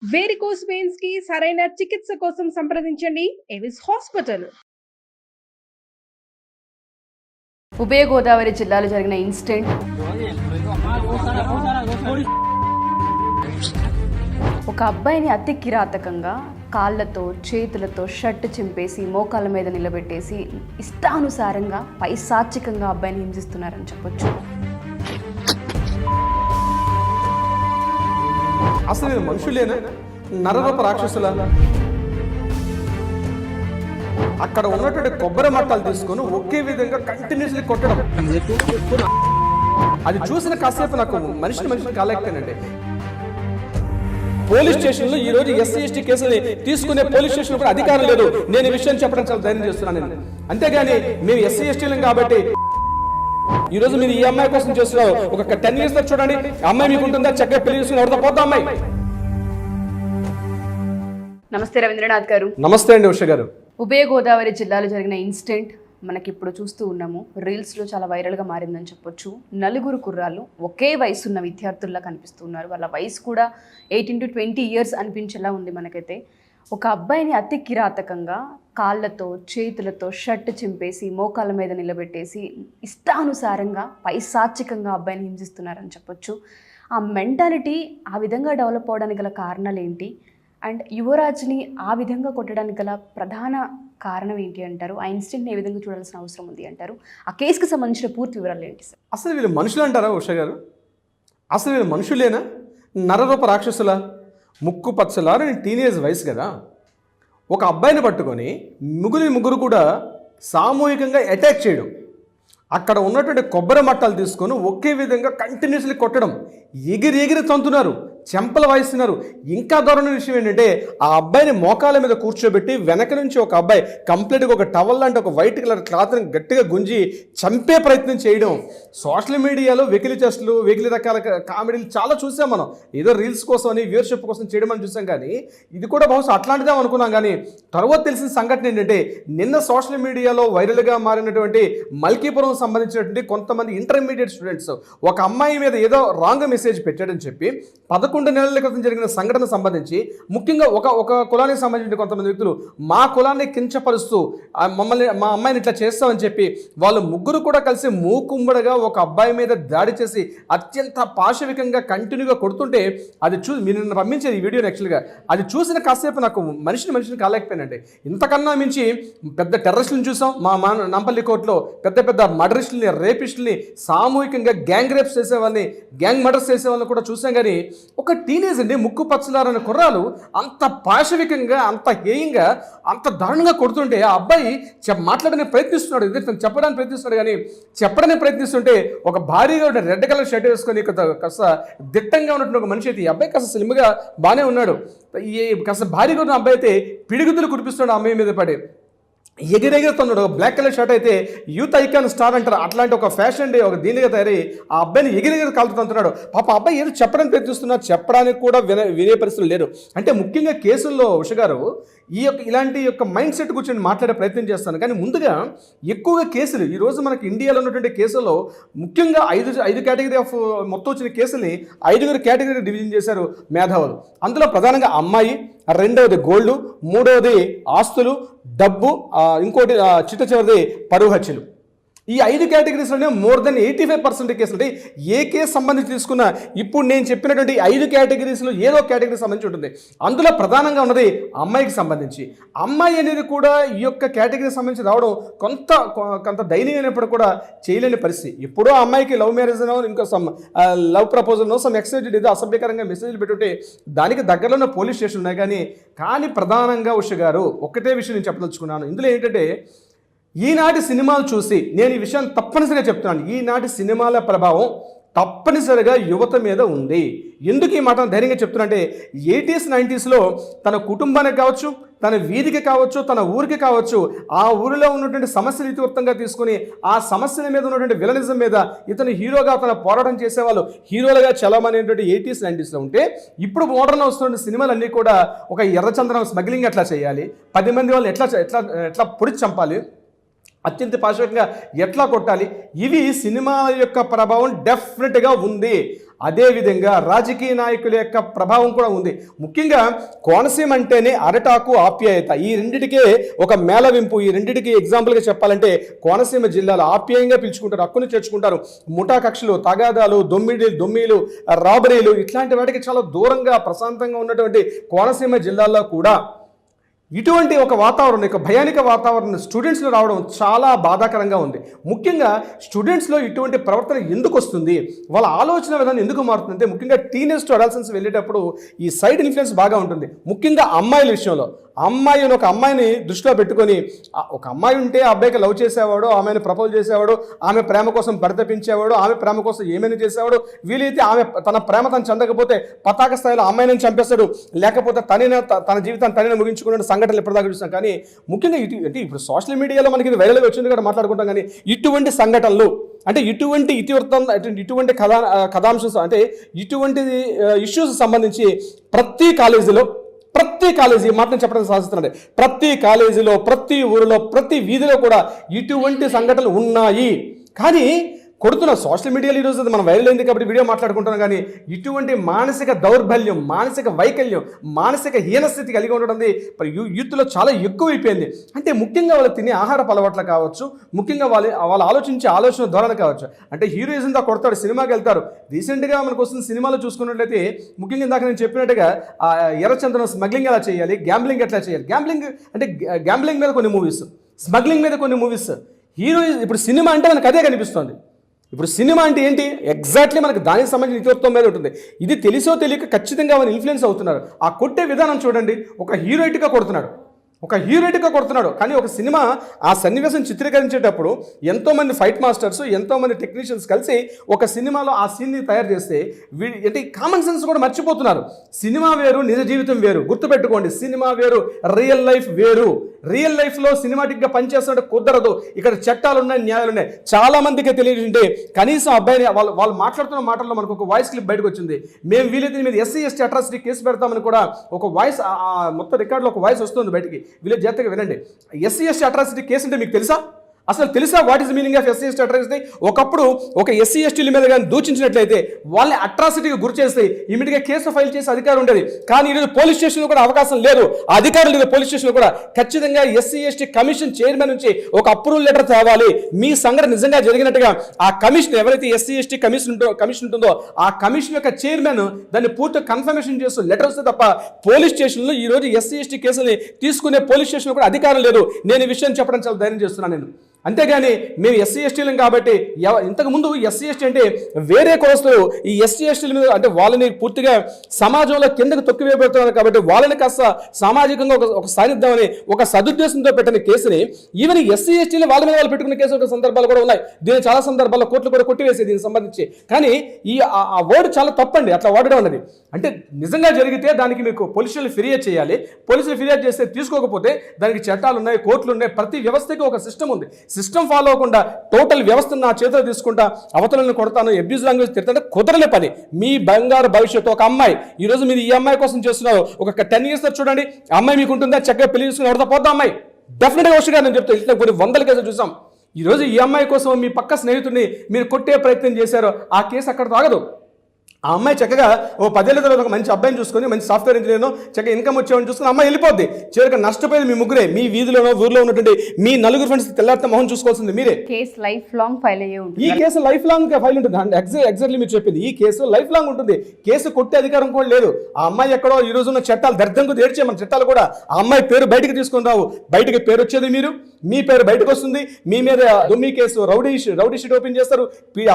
Varicose veins కి సరైన చికిత్స కోసం సంప్రదించండి ఎవిస్ హాస్పిటల్. ఉభయ గోదావరి జిల్లాలో జరిగిన ఇన్సిడెంట్ ఒక అబ్బాయిని అతి కిరాతకంగా కాళ్ళతో చేతులతో షర్ట్ చింపేసి మోకాళ్ళ మీద నిలబెట్టేసి ఇష్టానుసారంగా పైశాచికంగా అబ్బాయిని హింసిస్తున్నారని చెప్పొచ్చు. అసలు మనుషులేనా నరరూప రాక్షసుల? అక్కడ ఉన్నటువంటి కొబ్బరి మట్టాలు తీసుకొని ఒకే విధంగా కంటిన్యూస్లీ కొట్టడం, అది చూసిన కాసేపు నాకు మనిషిని కాలేకపోయానండి. పోలీస్ స్టేషన్ లో ఈ రోజు ఎస్సీ ఎస్టీ కేసుని తీసుకునే పోలీస్ స్టేషన్ కూడా అధికారం లేదు. నేను ఈ విషయం చెప్పడం చాలా ధైర్యం చేస్తున్నాను నేను. అంతేగాని మేము ఎస్సీ ఎస్టీలం కాబట్టి ఈ రోజు మీరు ఈ అమ్మాయి కోసం చేస్తున్నారు. ఒక 10 years తర్వాత చూడండి, అమ్మాయి మీకు ఉంటుందా, చక్కగా పెళ్లి చేసుకుని ఎవరితో పోతా అమ్మాయి. నమస్తే రవీంద్రనాథ్ గారు. నమస్తే అండి ఉష గారు. ఉభయ గోదావరి జిల్లాలో జరిగిన ఇన్సిడెంట్ మనకి ఇప్పుడు చూస్తూ ఉన్నాము. రీల్స్లో చాలా వైరల్గా మారిందని చెప్పొచ్చు. నలుగురు కుర్రాళ్ళు ఒకే వయసు ఉన్న విద్యార్థుల్లా కనిపిస్తున్నారు. వాళ్ళ వయసు కూడా 18 to 20 years అనిపించేలా ఉంది మనకైతే. ఒక అబ్బాయిని అతి కిరాతకంగా కాళ్ళతో చేతులతో షర్ట్ చింపేసి మోకాళ్ళ మీద నిలబెట్టేసి ఇష్టానుసారంగా పైశాచికంగా అబ్బాయిని హింసిస్తున్నారని చెప్పొచ్చు. ఆ మెంటాలిటీ ఆ విధంగా డెవలప్ అవడానికి గల కారణాలు ఏంటి, అండ్ యువరాజ్ని ఆ విధంగా కొట్టడానికి గల ప్రధాన కారణం ఏంటి అంటారు? ఆ ఇన్సిడెంట్ని ఏ విధంగా చూడాల్సిన అవసరం ఉంది అంటారు? ఆ కేసుకి సంబంధించిన పూర్తి వివరాలు ఏంటి సార్? అసలు వీళ్ళు మనుషులు అంటారా ఉష గారు? అసలు వీళ్ళు మనుషులేనా నరరూప రాక్షసుల? ముక్కు పచ్చలా టీనేజ్ వయసు కదా. ఒక అబ్బాయిని పట్టుకొని ముగ్గురు కూడా సామూహికంగా అటాక్ చేయడం, అక్కడ ఉన్నటువంటి కొబ్బరి మట్టాలు తీసుకొని ఒకే విధంగా కంటిన్యూస్లీ కొట్టడం, ఎగిరి తంతున్నారు, చెంపలు వాయిస్తున్నారు. ఇంకా దారుణ విషయం ఏంటంటే ఆ అబ్బాయిని మోకాల మీద కూర్చోబెట్టి వెనక నుంచి ఒక అబ్బాయి కంప్లీట్గా ఒక టవల్ లాంటి ఒక వైట్ కలర్ క్లాత్ని గట్టిగా గుంజి చంపే ప్రయత్నం చేయడం. సోషల్ మీడియాలో వెకిలి రకాల కామెడీలు చాలా చూసాం మనం. ఏదో రీల్స్ కోసం అని వ్యూవర్షిప్ కోసం చేయడం అని చూసాం, కానీ ఇది కూడా బహుశా అట్లాంటిదే అనుకున్నాం. కానీ తర్వాత తెలిసిన సంఘటన ఏంటంటే నిన్న సోషల్ మీడియాలో వైరల్గా మారినటువంటి మల్కీపురం సంబంధించినటువంటి కొంతమంది ఇంటర్మీడియట్ స్టూడెంట్స్ ఒక అమ్మాయి మీద ఏదో రాంగ్ మెసేజ్ పెట్టాడని చెప్పి 11 నెలల క్రితం జరిగిన సంఘటన సంబంధించి ముఖ్యంగా ఒక కులానికి సంబంధించిన కొంతమంది వ్యక్తులు మా కులాన్ని కించపరుస్తూ మా అమ్మాయిని ఇట్లా చేస్తామని చెప్పి వాళ్ళు ముగ్గురు కూడా కలిసి మూకుమ్మడిగా ఒక అబ్బాయి మీద దాడి చేసి అత్యంత పాశవికంగా కంటిన్యూగా కొడుతుంటే అది మీరు పంపించేది ఈ వీడియోని యాక్చువల్గా అది చూసిన కాసేపు నాకు మనిషిని కాలేకపోయానండి. ఇంతకన్నా మించి పెద్ద టెర్రరిస్టులను చూసాం మా నంపల్లి కోర్టులో. పెద్ద మర్డరిస్టులని, రేపిస్టులని, సామూహికంగా గ్యాంగ్ రేప్స్ చేసేవాళ్ళని, గ్యాంగ్ మర్డర్స్ చేసేవాళ్ళని కూడా చూసాం. కానీ ఒక టీనేజ్ అండి, ముక్కు పచ్చలారని కుర్రాలు అంత పాశవికంగా, అంత హేయంగా, అంత దారుణంగా కొడుతుంటే ఆ అబ్బాయి మాట్లాడడానికి ప్రయత్నిస్తున్నాడు, చెప్పడానికి ప్రయత్నిస్తున్నాడు. కానీ చెప్పడానికి ప్రయత్నిస్తుంటే ఒక భారీగా రెడ్ కలర్ షర్ట్ వేసుకొని కాస్త దిట్టంగా ఉన్నటువంటి ఒక మనిషి అయితే, ఈ అబ్బాయి కాస్త స్లిమ్గా బాగానే ఉన్నాడు, ఈ కాస్త భారీగా ఉన్న అబ్బాయి అయితే పిడిగుద్దులు కురిపిస్తున్నాడు ఆ అమ్మాయి మీద పడి. ఎగిరెగురుతున్నాడు. బ్లాక్ కలర్ షర్ట్ అయితే యూత్ ఐకాన్ స్టార్ అంటారు, అట్లాంటి ఒక ఫ్యాషన్ డే ఒక దీనిగా తయారై ఆ అబ్బాయిని ఎగిరెగిరి కాలుతుంటున్నాడు. పాప అబ్బాయి ఏదో చెప్పడానికి ప్రయత్నిస్తున్నారు, చెప్పడానికి కూడా వినే పరిస్థితులు లేరు. అంటే ముఖ్యంగా కేసుల్లో ఉష గారు ఇలాంటి మైండ్ సెట్ కూర్చొని మాట్లాడే ప్రయత్నం చేస్తాను. కానీ ముందుగా ఎక్కువగా కేసులు ఈరోజు మనకి ఇండియాలో ఉన్నటువంటి కేసుల్లో ముఖ్యంగా ఐదు కేటగిరీ ఆఫ్ మొత్తం వచ్చిన కేసుల్ని 5 కేటగిరీ డివిజన్ చేశారు మేధావులు. అందులో ప్రధానంగా అమ్మాయి, రెండవది గోల్డ్, మూడవది ఆస్తులు, డబ్బు, ఇంకోటి చిట్ట చివరిది పరువు హత్యలు. ఈ 5 కేటగిరీస్లోనే మోర్ దెన్ 85% కేసులు అంటే ఏ కేసు సంబంధించి తీసుకున్నా ఇప్పుడు నేను చెప్పినటువంటి 5 కేటగిరీస్లో ఏదో కేటగిరీ సంబంధించి ఉంటుంది. అందులో ప్రధానంగా ఉన్నది అమ్మాయికి సంబంధించి. అమ్మాయి అనేది కూడా ఈ యొక్క కేటగిరీ సంబంధించి రావడం కొంత దయనీయమైనప్పుడు కూడా చేయలేని పరిస్థితి. ఎప్పుడో అమ్మాయికి లవ్ మ్యారేజ్ అనో ఇంకో లవ్ ప్రపోజల్నో ఎక్సైటెడ్ ఏదో అసభ్యకరంగా మెసేజ్లు పెట్టుంటే దానికి దగ్గరలోనే పోలీస్ స్టేషన్ ఉన్నాయి. కానీ ప్రధానంగా ఉష గారు ఒకటే విషయం నేను చెప్పదలుచుకున్నాను. ఇందులో ఏంటంటే ఈనాటి సినిమాలు చూసి నేను ఈ విషయాన్ని తప్పనిసరిగా చెప్తున్నాను. ఈనాటి సినిమాల ప్రభావం తప్పనిసరిగా యువత మీద ఉంది. ఎందుకు ఈ మాట ధైర్యంగా చెప్తున్నా 80s 90sలో తన కుటుంబానికి కావచ్చు, తన వీధికి కావచ్చు, తన ఊరికి కావచ్చు, ఆ ఊరిలో ఉన్నటువంటి సమస్యలు ఇతివృత్తంగా తీసుకుని ఆ సమస్యల మీద ఉన్నటువంటి విలనిజం మీద ఇతను హీరోగా తన పోరాటం చేసేవాళ్ళు హీరోలుగా చలమనేటువంటి 80s 90sలో ఉంటే, ఇప్పుడు మోడర్న్ వస్తున్న సినిమాలన్నీ కూడా ఒక ఎర్రచందనం స్మగ్లింగ్ ఎట్లా చేయాలి, 10 మంది వాళ్ళు ఎట్లా పొడిచి చంపాలి, అత్యంత పాశవికంగా ఎట్లా కొట్టాలి, ఇవి సినిమా యొక్క ప్రభావం డెఫినెట్గా ఉంది. అదేవిధంగా రాజకీయ నాయకుల యొక్క ప్రభావం కూడా ఉంది. ముఖ్యంగా కోనసీమ అంటేనే అరటాకు, ఆప్యాయత, ఈ రెండిటికే ఒక మేళవింపు. ఈ రెండిటికి ఎగ్జాంపుల్గా చెప్పాలంటే కోనసీమ జిల్లాలో ఆప్యాయంగా పిలుచుకుంటారు, హక్కును చేర్చుకుంటారు. ముఠా కక్షలు, తగాదాలు, దొమ్మీలు, రాబరీలు ఇట్లాంటి వాటికి చాలా దూరంగా ప్రశాంతంగా ఉన్నటువంటి కోనసీమ జిల్లాలో కూడా ఇటువంటి ఒక వాతావరణం, ఒక భయానిక వాతావరణం స్టూడెంట్స్లో రావడం చాలా బాధాకరంగా ఉంది. ముఖ్యంగా స్టూడెంట్స్లో ఇటువంటి ప్రవర్తన ఎందుకు వస్తుంది, వాళ్ళ ఆలోచన విధానం ఎందుకు మారుతుంది అంటే ముఖ్యంగా టీనేజ్ టు అడల్సెన్స్ వెళ్ళేటప్పుడు ఈ సైడ్ ఇన్ఫ్లుయెన్స్ బాగా ఉంటుంది. ముఖ్యంగా అమ్మాయిల విషయంలో ఒక అమ్మాయిని దృష్టిలో పెట్టుకొని ఒక అమ్మాయి ఉంటే ఆ అబ్బాయికి లవ్ చేసేవాడు, ఆమెను ప్రపోజ్ చేసేవాడు, ఆమె ప్రేమ కోసం పరితపించేవాడు, ఆమె ప్రేమ కోసం ఏమైనా చేసేవాడు. వీలైతే ఆమె తన ప్రేమ తను చెందకపోతే పతాక స్థాయిలో అమ్మాయిని చంపేస్తాడు, లేకపోతే తన జీవితాన్ని తనని ముగించుకునే సంఘటనలు ఇప్పటిదాకా చూస్తాం. కానీ ముఖ్యంగా అంటే ఇప్పుడు సోషల్ మీడియాలో మనకి ఇది వైరల్గా వచ్చింది కూడా మాట్లాడుకుంటాం. కానీ ఇటువంటి సంఘటనలు అంటే ఇటువంటి ఇతివృత్తం, ఇటువంటి కథాంశం అంటే ఇటువంటి ఇష్యూస్ సంబంధించి ప్రతి కాలేజీ మాట నేను చెప్పడానికి సాధిస్తున్నాను. ప్రతి కాలేజీలో, ప్రతి ఊరిలో, ప్రతి వీధిలో కూడా ఇటువంటి సంఘటనలు ఉన్నాయి. కానీ కొడుతున్న సోషల్ మీడియాలో ఈరోజు మనం వైరల్ అయింది కాబట్టి వీడియో మాట్లాడుకుంటున్నాం. కానీ ఇటువంటి మానసిక దౌర్బల్యం, మానసిక వైకల్యం, మానసిక హీనస్థితి కలిగి ఉండడం యూత్లో చాలా ఎక్కువైపోయింది. అంటే ముఖ్యంగా వాళ్ళు తినే ఆహారపు అలవాట్లు కావచ్చు, ముఖ్యంగా వాళ్ళు ఆలోచించే ఆలోచన ధోరణి కావచ్చు. అంటే హీరోయిజంతో కొడతాడు, సినిమాకి వెళ్తారు. రీసెంట్గా మనకు వస్తున్న సినిమాలో చూసుకున్నట్లయితే ముఖ్యంగా ఇందాక నేను చెప్పినట్టుగా ఎర్రచందనం స్మగ్లింగ్ ఎలా చేయాలి, గ్యాంబ్లింగ్ ఎట్లా చేయాలి, గ్యాంబ్లింగ్ మీద కొన్ని మూవీస్, స్మగ్లింగ్ మీద కొన్ని మూవీస్. ఇప్పుడు సినిమా అంటే మనకు అదే కనిపిస్తుంది. ఇప్పుడు సినిమా అంటే ఏంటి, ఎగ్జాక్ట్లీ మనకు దానికి సంబంధించిన ఇతివృత్తం మీద ఉంటుంది. ఇది తెలిసో తెలియక ఖచ్చితంగా వాళ్ళు ఇన్ఫ్లుయెన్స్ అవుతున్నారు. ఆ కొట్టే విధానం చూడండి, ఒక హీరోయిట్గా కొడుతున్నాడు. కానీ ఒక సినిమా ఆ సన్నివేశం చిత్రీకరించేటప్పుడు ఎంతోమంది ఫైట్ మాస్టర్స్, ఎంతోమంది టెక్నీషియన్స్ కలిసి ఒక సినిమాలో ఆ సీన్ని తయారు చేస్తే అంటే కామన్ సెన్స్ కూడా మర్చిపోతున్నారు. సినిమా వేరు, నిజ జీవితం వేరు. గుర్తుపెట్టుకోండి, సినిమా వేరు, రియల్ లైఫ్ వేరు. రియల్ లైఫ్లో సినిమాటిక్గా పనిచేస్తుంటే కుదరదు. ఇక్కడ చట్టాలు ఉన్నాయి, న్యాయాలు ఉన్నాయి. చాలా మందికి తెలియజేంటే కనీసం అబ్బాయిని వాళ్ళు మాట్లాడుతున్న మాటల్లో మనకు ఒక వాయిస్ క్లిప్ బయటకు వచ్చింది. మేము వీలైతే మీద SC ST అట్రాసిటీ కేసు పెడతామని కూడా ఒక వాయిస్, మొత్తం రికార్డులో ఒక వాయిస్ వస్తుంది బయటికి. వీళ్ళకి జాగ్రత్తగా వినండి. SC ST అట్రాసిటీ కేసు అంటే మీకు తెలుసా? What is meaning of SC ST atrocity? ఒకప్పుడు ఒక SC STల మీద కానీ దూషించినట్లయితే వాళ్ళని అట్రాసిటీకి గురి చేస్తే ఇమీడియట్గా కేసు ఫైల్ చేసే అధికారం ఉండేది. కానీ ఈరోజు పోలీస్ స్టేషన్లో కూడా అవకాశం లేదు, అధికారులు లేదు. పోలీస్ స్టేషన్లో కూడా ఖచ్చితంగా SC ST కమిషన్ చైర్మన్ నుంచి ఒక అప్రూవల్ లెటర్ తేవాలి. మీ సంఘటన నిజంగా జరిగినట్టుగా ఆ కమిషన్, ఎవరైతే SC ST కమిషన్ ఉంటుందో ఆ కమిషన్ యొక్క చైర్మన్ దాన్ని పూర్తిగా కన్ఫర్మేషన్ చేస్తూ లెటర్ వస్తే తప్ప పోలీస్ స్టేషన్లో ఈరోజు SC ST కేసుని తీసుకునే పోలీస్ స్టేషన్లో కూడా అధికారం లేదు. నేను ఈ విషయం చెప్పడం చాలా ధైర్యం చేస్తున్నాను నేను. అంతేగాని మేము SC STలం కాబట్టి ఇంతకుముందు SC ST అంటే వేరే కులస్తులు ఈ SC STల మీద అంటే వాళ్ళని పూర్తిగా సమాజంలో కిందకు తొక్కివేయబడుతున్నారు కాబట్టి వాళ్ళని కాస్త సామాజికంగా ఒక సాధిద్దామని ఒక సదుద్దేశంతో పెట్టిన కేసుని ఈవెన్ SC STలు వాళ్ళ మీద వాళ్ళు పెట్టుకున్న కేసు సందర్భాలు కూడా ఉన్నాయి. దీని చాలా సందర్భాల్లో కోర్టులు కూడా కొట్టివేసే దీనికి సంబంధించి. కానీ ఆ వర్డ్ చాలా తప్పండి అట్లా వాడడం అన్నది. అంటే నిజంగా జరిగితే దానికి మీకు పోలీసులు ఫిర్యాదు చేయాలి. పోలీసులు ఫిర్యాదు చేస్తే తీసుకోకపోతే దానికి చట్టాలు ఉన్నాయి, కోర్టులు ఉన్నాయి. ప్రతి వ్యవస్థకి ఒక సిస్టమ్ ఉంది. సిస్టమ్ ఫాలో అవ్వకుండా టోటల్ వ్యవస్థను నా చేతిలో తీసుకుంటా అవతలను కొడతాను, అబ్యూజ్ లాంగ్వేజ్ తిడతాను, కుదరలే పని. మీ బంగారు భవిష్యత్తు ఒక అమ్మాయి ఈరోజు మీరు ఈ అమ్మాయి కోసం చేస్తున్నారు. ఒక 10 years చూడండి, అమ్మాయి మీకు ఉంటుందా? చక్కగా పెళ్లి చేసుకుని ఎవరితో పోద్దాం అమ్మాయి డెఫినెట్గా అవసరం. నేను చెప్తాను, ఇట్లా కొన్ని 100 కేసులు చూసాం. ఈరోజు ఈ అమ్మాయి కోసం మీ పక్క స్నేహితుడిని మీరు కొట్టే ప్రయత్నం చేశారో ఆ కేసు అక్కడ తాగదు. ఆ అమ్మాయి చక్కగా ఓ 10 ఏళ్ల తర్వాత ఒక మంచి అబ్బాయిని చూసుకొని, మంచి సాఫ్ట్వేర్ ఇంజనీర్ను చక్కగా ఇన్కమ్ వచ్చేవాడిని చూసుకుని అమ్మాయి వెళ్ళిపోద్ది. చివరికి నష్టపోయేది మీ ముగ్గురే. మీ వీధిలోనో ఊర్లో ఉన్నటువంటి మీ 4 ఫ్రెండ్స్ తెల్లారితే మొహం చూసుకోవాల్సింది మీరే. కేసు లైఫ్ లాంగ్ ఫైల్ అయ్యే ఉంటుంది. ఈ కేసు లైఫ్ లాంగ్ ఫైల్ ఉంటుంది. ఎగ్జాక్ట్లీ మీరు చెప్పింది, ఈ కేసు లైఫ్ లాంగ్ ఉంటుంది. కేసు కొట్టే అధికారం కూడా లేదు. ఆ అమ్మాయి ఎక్కడో ఈ రోజున్న చట్టాలు దరిద్రంగా ఏడ్చే మన చట్టాలు కూడా ఆ అమ్మాయి పేరు బయటకు తీసుకొని రావు. బయటకి పేరు వచ్చేది మీరు, మీ పేరు బయటకు వస్తుంది. మీ మీద దొమ్మి కేసు, రౌడీ షీట్ ఓపెన్ చేస్తారు,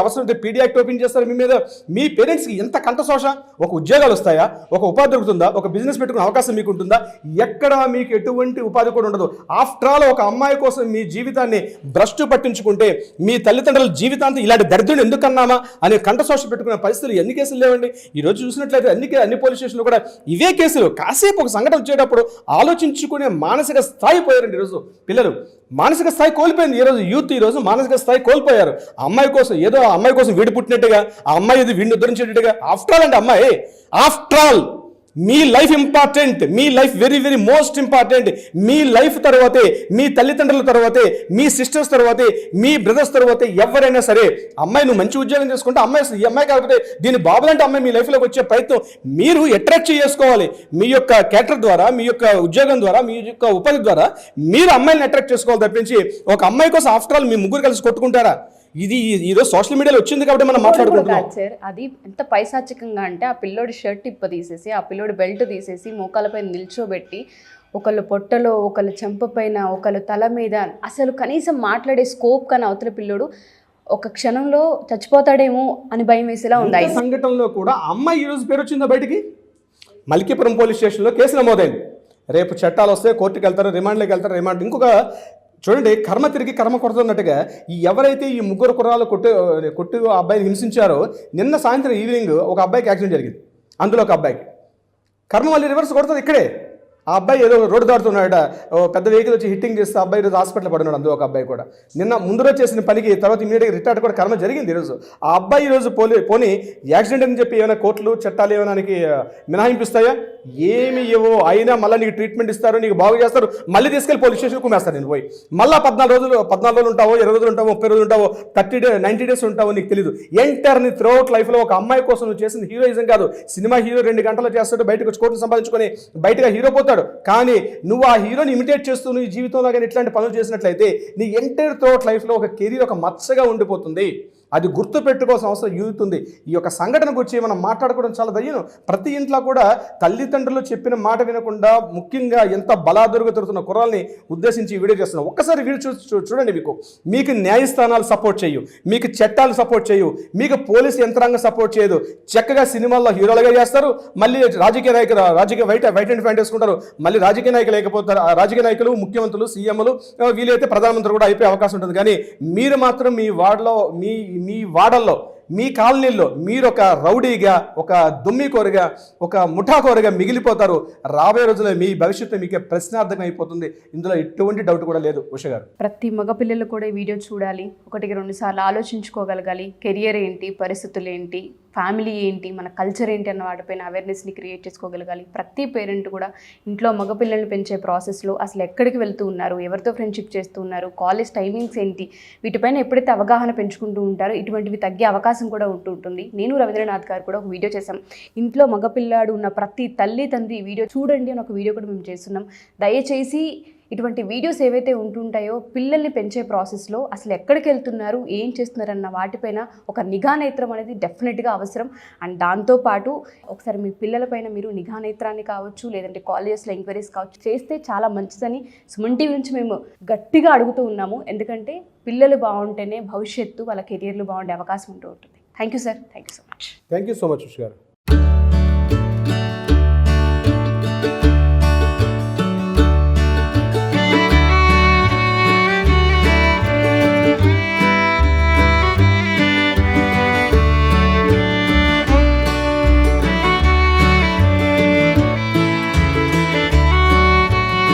అవసరం PD యాక్ట్ ఓపెన్ చేస్తారు మీ మీద. మీ పేరెంట్స్కి ఎంత కంఠశోష. ఒక ఉద్యోగాలు వస్తాయా? ఒక ఉపాధి దొరుకుతుందా? ఒక బిజినెస్ పెట్టుకునే అవకాశం మీకు ఉంటుందా? ఎక్కడ మీకు ఎటువంటి ఉపాధి కూడా ఉండదు. ఆఫ్టర్ ఆల్ ఒక అమ్మాయి కోసం మీ జీవితాన్ని భ్రష్టు పట్టించుకుంటే మీ తల్లిదండ్రుల జీవితాంతం ఇలాంటి దరిద్రుడు ఎందుకన్నామా అనే కంఠశోష పెట్టుకునే పరిస్థితులు ఎన్ని కేసులు లేవండి. ఈరోజు చూసినట్లయితే అన్ని పోలీస్ స్టేషన్లు కూడా ఇవే కేసులు. కాసేపు ఒక సంఘటన వచ్చేటప్పుడు ఆలోచించుకునే మానసిక స్థాయి పోయారండి ఈరోజు పిల్లలు. మానసిక స్థాయి కోల్పోయింది ఈరోజు యూత్. ఈరోజు మానసిక స్థాయి కోల్పోయారు. అమ్మాయి కోసం ఏదో అమ్మాయి కోసం వీడు పుట్టినట్టుగా, ఆ అమ్మాయి ఇది వీడిని ఉద్ధరించేటట్టుగా. ఆఫ్టర్ ఆల్ అంటే అమ్మాయి, ఆఫ్టర్ ఆల్ మీ లైఫ్ ఇంపార్టెంట్, మీ life very very most important. మీ లైఫ్ తర్వాతే, మీ తల్లిదండ్రుల తర్వాతే, మీ సిస్టర్స్ తర్వాతే, మీ బ్రదర్స్ తర్వాతే ఎవరైనా సరే. అమ్మాయి నువ్వు మంచి ఉద్యోగం చేసుకుంటే అమ్మాయి ఈ అమ్మాయి కాకపోతే దీని బాబులంటే అమ్మాయి మీ లైఫ్లోకి వచ్చే ప్రయత్నం మీరు అట్రాక్ట్ చేసుకోవాలి. మీ యొక్క క్యారెక్టర్ ద్వారా, మీ యొక్క ఉద్యోగం ద్వారా, మీ యొక్క ఉపాధి ద్వారా మీరు అమ్మాయిని అట్రాక్ట్ చేసుకోవాలి తప్పించి ఒక అమ్మాయి కోసం ఆఫ్టర్ ఆల్ మీ ముగ్గురు కలిసి కొట్టుకుంటారా? ఇది ఈరోజు సోషల్ మీడియాలో వచ్చింది కాబట్టి మనం మాట్లాడుకుంటున్నాం. సార్ అది ఎంత పైశాచికంగా అంటే ఆ పిల్లోడి షర్ట్ ఇప్ప తీసేసి, ఆ పిల్లోడి బెల్ట్ తీసేసి, మోకాలపై నిల్చోబెట్టి, ఒకళ్ళు పొట్టలో, ఒకళ్ళు చెంప పైన, ఒకళ్ళు తల మీద, అసలు కనీసం మాట్లాడే స్కోప్ కానీ అవతల పిల్లోడు ఒక క్షణంలో చచ్చిపోతాడేమో అని భయం వేసేలా ఉంది. ఈ సంఘటనలో కూడా అమ్మాయి ఈరోజు పేరు వచ్చిందా బయటికి? మల్కీపురం పోలీస్ స్టేషన్లో కేసు నమోదైంది. రేపు చట్టాలు వస్తే కోర్టుకి వెళ్తారు, రిమాండ్లోకి వెళ్తారు. రిమాండ్ ఇంకొక చూడండి, కర్మ తిరిగి కర్మ కొడుతున్నట్టుగా ఈ ఎవరైతే ఈ ముగ్గురు కుర్రాలు కొట్టు ఆ అబ్బాయిని హింసించారో, నిన్న సాయంత్రం ఈవినింగ్ ఒక అబ్బాయికి యాక్సిడెంట్ జరిగింది. అందులో ఒక అబ్బాయికి కర్మ మళ్ళీ రివర్స్ కొడుతుంది ఇక్కడే. ఆ అబ్బాయి ఏదో రోడ్డు దాడుతున్నాడ, పెద్ద వెహికల్ వచ్చి హిట్టింగ్ చేస్తే అబ్బాయి ఈరోజు హాస్పిటల్ పడినాడు. అందులో ఒక అబ్బాయి కూడా నిన్న ముందు రోజు చేసిన పనికి తర్వాత ఇమీడియట్గా రిటార్ట్ కూడా కర్మ జరిగింది ఈరోజు. ఆ అబ్బాయి ఈరోజు పోనీ యాక్సిడెంట్ అని చెప్పి ఏమైనా కోర్టులు చట్టాలు ఏమైనా మినహాయింపిస్తాయా? ఏమి ఇవ్వో. అయినా మళ్ళీ నీకు ట్రీట్మెంట్ ఇస్తారు, నీకు బాగు చేస్తారు, మళ్ళీ తీసుకెళ్ళి పోలీస్ స్టేషన్ కుమ్మేస్తారు. నేను పోయి మళ్ళీ 14 రోజులు ఉంటావో, 20 రోజులు ఉంటావో, 30 రోజులు ఉంటావో, 90 డేస్ ఉంటావో నీకు తెలియదు. ఎంటర్ నీ త్రూఅవుట్ లైఫ్లో ఒక అమ్మాయి కోసం నువ్వు చేసిన హీరోయిజం కాదు. సినిమా హీరో 2 గంటలు చేస్తాడు, బయటకు వచ్చి కోట్లు సంపాదించుకొని బయటగా హీరో పోతాడు. కానీ నువ్వు ఆ హీరోని ఇమిటేట్ చేస్తూ నీ జీవితంలో కానీ ఇట్లాంటి పనులు చేసినట్లయితే నీ ఎంటైర్ త్రూఅవుట్ లైఫ్లో ఒక కెరీర్ ఒక మచ్చగా ఉండిపోతుంది. అది గుర్తు పెట్టుకోవాల్సిన అవసరం యూతుంది. ఈ యొక్క సంఘటన గురించి మనం మాట్లాడుకోవడం చాలా దయ్యం. ప్రతి ఇంట్లో కూడా తల్లిదండ్రులు చెప్పిన మాట వినకుండా, ముఖ్యంగా ఎంత బలాదురుగా తిరుగుతున్న కుర్రాల్ని ఉద్దేశించి వీడియో చేస్తున్నాం. ఒక్కసారి వీడియో చూడండి. మీకు న్యాయస్థానాలు సపోర్ట్ చేయు, మీకు చట్టాలు సపోర్ట్ చేయు, మీకు పోలీసు యంత్రాంగం సపోర్ట్ చేయదు. చక్కగా సినిమాల్లో హీరోలుగా చేస్తారు, మళ్ళీ రాజకీయ వైట్ అండ్ ఫ్యాంట్ వేసుకుంటారు. మళ్ళీ రాజకీయ నాయకులు లేకపోతారు. రాజకీయ నాయకులు, ముఖ్యమంత్రులు, సీఎంలు, వీలైతే ప్రధానమంత్రి కూడా అయిపోయే అవకాశం ఉంటుంది. కానీ మీరు మాత్రం మీ వాడల్లో, మీ కాలనీల్లో మీరు ఒక రౌడీగా, ఒక దుమ్మికోరుగా, ఒక ముఠాకోరుగా మిగిలిపోతారు. రాబోయే రోజుల్లో మీ భవిష్యత్తు మీకే ప్రశ్నార్థకం అయిపోతుంది. ఇందులో ఎటువంటి డౌట్ కూడా లేదు. ఉష గారు, ప్రతి మగపిల్లలు కూడా ఈ వీడియో చూడాలి, 1-2 సార్లు ఆలోచించుకోగలగాలి. కెరియర్ ఏంటి, పరిస్థితులు ఏంటి, ఫ్యామిలీ ఏంటి, మన కల్చర్ ఏంటి అన్న వాటిపైన అవేర్నెస్ని క్రియేట్ చేసుకోగలగాలి. ప్రతి పేరెంట్ కూడా ఇంట్లో మగపిల్లల్ని పెంచే ప్రాసెస్లో అసలు ఎక్కడికి వెళ్తూ ఉన్నారు, ఎవరితో ఫ్రెండ్షిప్ చేస్తూ ఉన్నారు, కాలేజ్ టైమింగ్స్ ఏంటి, వీటిపైన ఎప్పుడైతే అవగాహన పెంచుకుంటూ ఉంటారో ఇటువంటివి తగ్గే అవకాశం కూడా ఉంటుంటుంది. నేను రవీంద్రనాథ్ గారు కూడా ఒక వీడియో చేశాం. ఇంట్లో మగపిల్లాడు ఉన్న ప్రతి తల్లి తండ్రి ఈ వీడియో చూడండి అని ఒక వీడియో కూడా మేము చేస్తున్నాం. దయచేసి ఇటువంటి వీడియోస్ ఏవైతే ఉంటుంటాయో పిల్లల్ని పెంచే ప్రాసెస్లో అసలు ఎక్కడికి వెళ్తున్నారు, ఏం చేస్తున్నారన్న వాటిపైన ఒక నిఘా నేత్రం అనేది డెఫినెట్గా అవసరం. అండ్ దాంతోపాటు ఒకసారి మీ పిల్లలపైన మీరు నిఘా నేత్రాన్ని కావచ్చు, లేదంటే కాలేజెస్లో ఎంక్వైరీస్ కావచ్చు చేస్తే చాలా మంచిదని సుమన్ టీవీ నుంచి మేము గట్టిగా అడుగుతూ ఉన్నాము. ఎందుకంటే పిల్లలు బాగుంటేనే భవిష్యత్తు, వాళ్ళ కెరియర్లు బాగుండే అవకాశం ఉంటుంది. Thank you sir, thank you so much. Thank you so much Usha గారు.